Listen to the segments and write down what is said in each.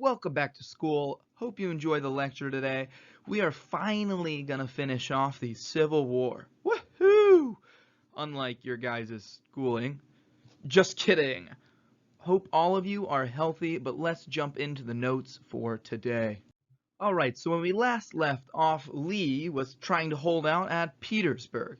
Welcome back to school. Hope you enjoy the lecture today. We are finally going to finish off the Civil War. Woohoo! Unlike your guys' schooling. Just kidding. Hope all of you are healthy, but let's jump into the notes for today. Alright, so when we last left off, Lee was trying to hold out at Petersburg.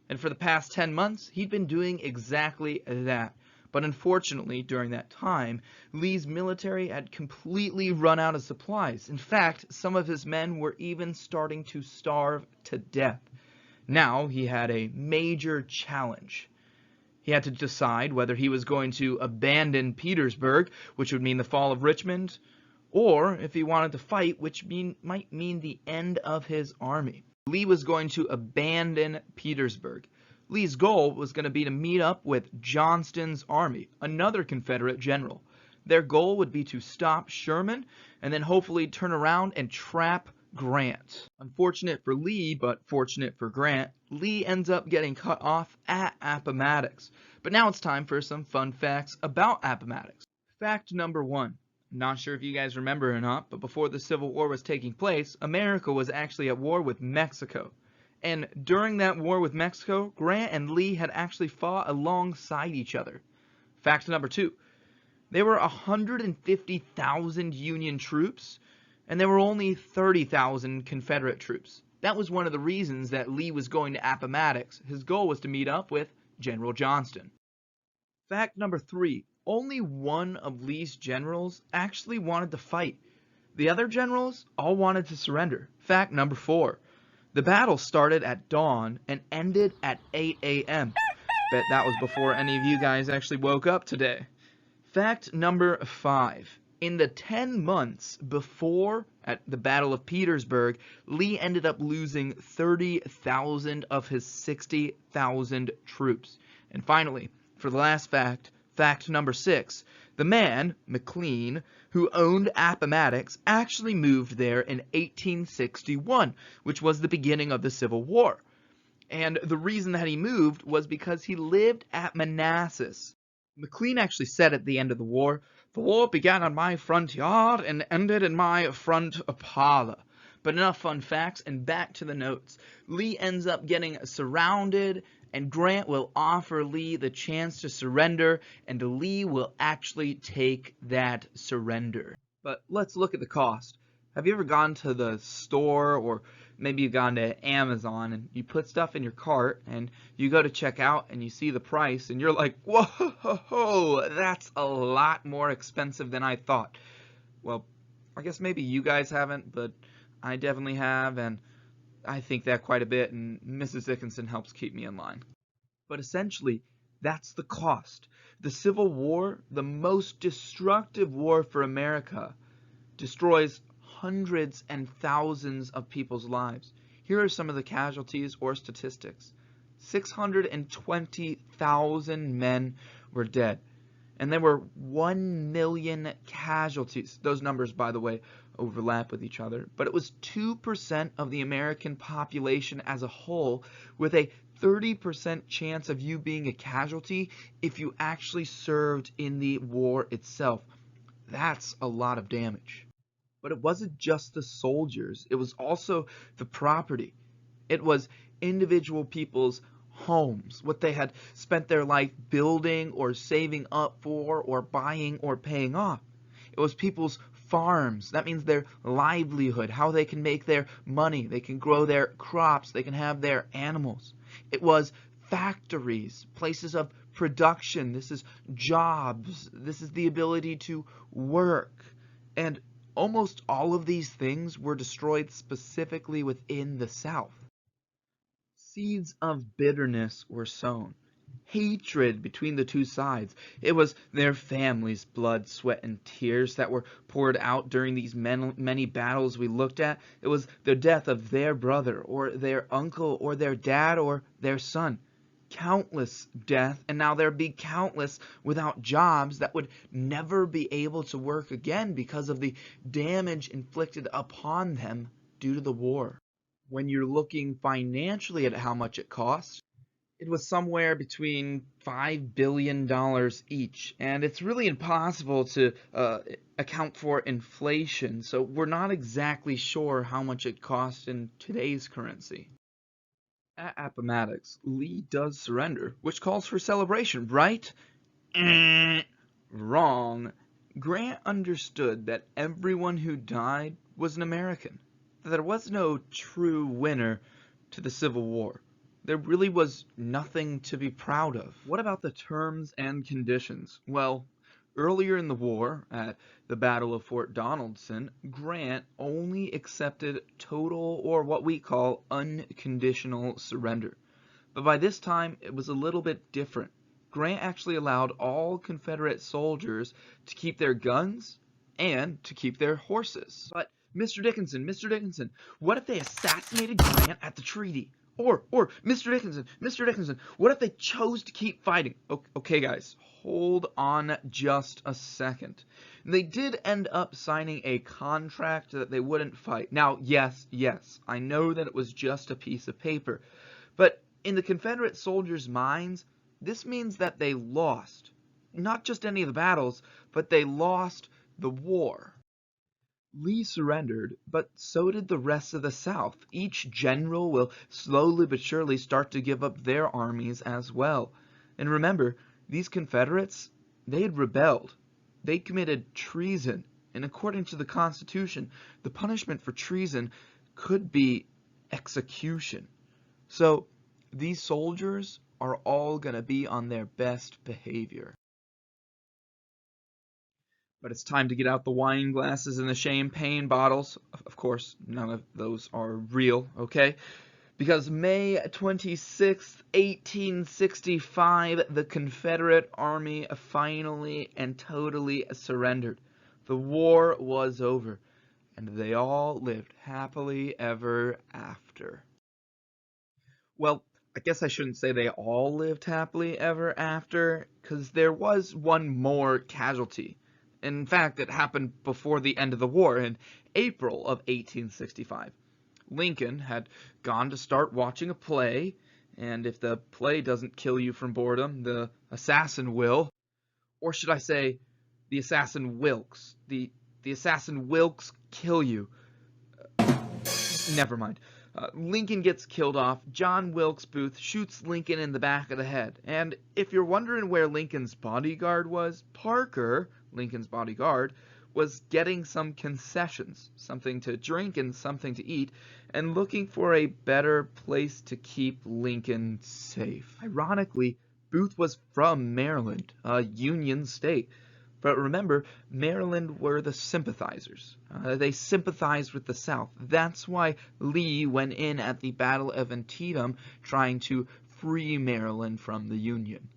And for the past 10 months, he'd been doing exactly that. But unfortunately, during that time, Lee's military had completely run out of supplies. In fact, some of his men were even starting to starve to death. Now he had a major challenge. He had to decide whether he was going to abandon Petersburg, which would mean the fall of Richmond, or if he wanted to fight, which might mean the end of his army. Lee was going to abandon Petersburg. Lee's goal was going to be to meet up with Johnston's army, another Confederate general. Their goal would be to stop Sherman and then hopefully turn around and trap Grant. Unfortunate for Lee, but fortunate for Grant, Lee ends up getting cut off at Appomattox. But now it's time for some fun facts about Appomattox. Fact number 1. Not sure if you guys remember or not, but before the Civil War was taking place, America was actually at war with Mexico. And during that war with Mexico, Grant and Lee had actually fought alongside each other. Fact number 2. There were 150,000 Union troops, and there were only 30,000 Confederate troops. That was one of the reasons that Lee was going to Appomattox. His goal was to meet up with General Johnston. Fact number 3. Only one of Lee's generals actually wanted to fight. The other generals all wanted to surrender. Fact number 4. The battle started at dawn and ended at 8 a.m. Bet that was before any of you guys actually woke up today. Fact number 5. In the 10 months before at the Battle of Petersburg, Lee ended up losing 30,000 of his 60,000 troops. And finally, for the last fact, fact number 6, the man, McLean, who owned Appomattox, actually moved there in 1861, which was the beginning of the Civil War. And the reason that he moved was because he lived at Manassas. McLean actually said at the end of the war began on my front yard and ended in my front parlor. But enough fun facts, and back to the notes. Lee ends up getting surrounded, and Grant will offer Lee the chance to surrender, and Lee will actually take that surrender. But let's look at the cost. Have you ever gone to the store, or maybe you've gone to Amazon, and you put stuff in your cart, and you go to check out, and you see the price, and you're like, whoa, that's a lot more expensive than I thought. Well, I guess maybe you guys haven't, but I definitely have, and I think that quite a bit, and Mrs. Dickinson helps keep me in line. But essentially, that's the cost. The Civil War, the most destructive war for America, destroys hundreds and thousands of people's lives. Here are some of the casualties or statistics. 620,000 men were dead. And there were 1 million casualties. Those numbers, by the way, overlap with each other. But it was 2% of the American population as a whole, with a 30% chance of you being a casualty if you actually served in the war itself. That's a lot of damage. But it wasn't just the soldiers. It was also the property. It was individual people's homes, what they had spent their life building or saving up for or buying or paying off. It was people's farms. That means their livelihood, how they can make their money, they can grow their crops, they can have their animals. It was factories, places of production. This is jobs. This is the ability to work. And almost all of these things were destroyed specifically within the South. Seeds of bitterness were sown. Hatred between the two sides. It was their families' blood, sweat, and tears that were poured out during these many battles we looked at. It was the death of their brother, or their uncle, or their dad, or their son. Countless death, and now there'd be countless without jobs that would never be able to work again because of the damage inflicted upon them due to the war. When you're looking financially at how much it costs, It was somewhere between $5 billion each, and it's really impossible to account for inflation, so we're not exactly sure how much it cost in today's currency. At Appomattox, Lee does surrender, which calls for celebration, right? Wrong. Grant understood that everyone who died was an American, that there was no true winner to the Civil War. There really was nothing to be proud of. What about the terms and conditions? Well, earlier in the war, at the Battle of Fort Donelson, Grant only accepted total, or what we call unconditional, surrender. But by this time, it was a little bit different. Grant actually allowed all Confederate soldiers to keep their guns and to keep their horses. But Mr. Dickinson, what if they assassinated Grant at the treaty? Or, Mr. Dickinson, what if they chose to keep fighting? Okay, guys, hold on just a second. They did end up signing a contract that they wouldn't fight. Now, yes, I know that it was just a piece of paper, but in the Confederate soldiers' minds, this means that they lost. Not just any of the battles, but they lost the war. Lee surrendered, but so did the rest of the South. Each general will slowly but surely start to give up their armies as well. And remember, these Confederates, they had rebelled. They committed treason. And according to the Constitution, the punishment for treason could be execution. So these soldiers are all going to be on their best behavior. But it's time to get out the wine glasses and the champagne bottles. Of course, none of those are real, okay? Because May 26th, 1865, the Confederate Army finally and totally surrendered. The war was over, and they all lived happily ever after. Well, I guess I shouldn't say they all lived happily ever after, because there was one more casualty. In fact, it happened before the end of the war, in April of 1865. Lincoln had gone to start watching a play, and if the play doesn't kill you from boredom, the assassin will. Or should I say, the assassin Wilkes. The assassin Wilkes kill you. Never mind. Lincoln gets killed off. John Wilkes Booth shoots Lincoln in the back of the head. And if you're wondering where Lincoln's bodyguard was, Parker, Lincoln's bodyguard, was getting some concessions, something to drink and something to eat, and looking for a better place to keep Lincoln safe. Ironically, Booth was from Maryland, a Union state. But remember, Maryland were the sympathizers. They sympathized with the South. That's why Lee went in at the Battle of Antietam trying to free Maryland from the Union.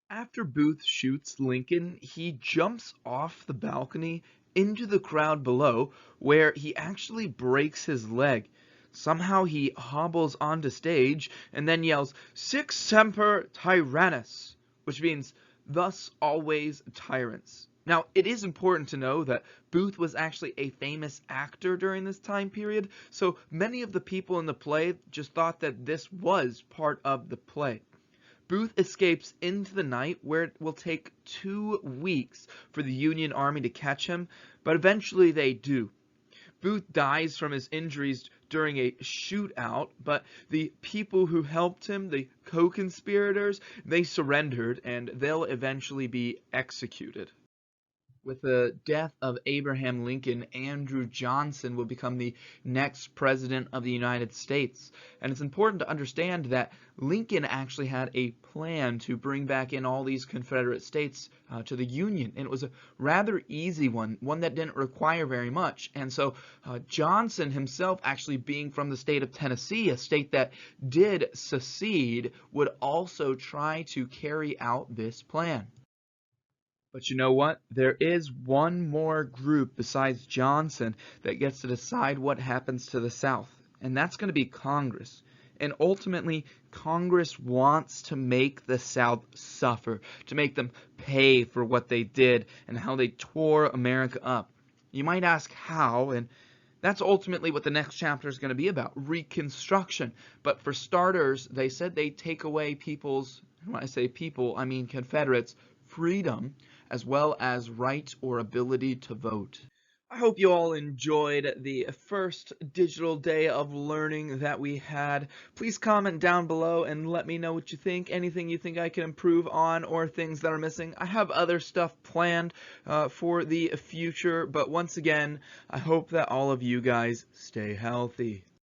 After Booth shoots Lincoln, he jumps off the balcony into the crowd below, where he actually breaks his leg. Somehow he hobbles onto stage and then yells, "Sic semper tyrannis," which means thus always tyrants. Now, it is important to know that Booth was actually a famous actor during this time period, so many of the people in the play just thought that this was part of the play. Booth escapes into the night, where it will take 2 weeks for the Union Army to catch him, but eventually they do. Booth dies from his injuries during a shootout, but the people who helped him, the co-conspirators, they surrendered, and they'll eventually be executed. With the death of Abraham Lincoln, Andrew Johnson will become the next president of the United States. And it's important to understand that Lincoln actually had a plan to bring back in all these Confederate states to the Union. And it was a rather easy one that didn't require very much. And so Johnson himself, actually being from the state of Tennessee, a state that did secede, would also try to carry out this plan. But you know what? There is one more group besides Johnson that gets to decide what happens to the South, and that's going to be Congress. And ultimately, Congress wants to make the South suffer, to make them pay for what they did and how they tore America up. You might ask how, and That's ultimately what the next chapter is going to be about, Reconstruction. But for starters, they said they'd take away people's, and when I say people, I mean Confederates, freedom, as well as right or ability to vote. I hope you all enjoyed the first digital day of learning that we had. Please comment down below and let me know what you think, anything you think I can improve on or things that are missing. I have other stuff planned for the future, but once again, I hope that all of you guys stay healthy.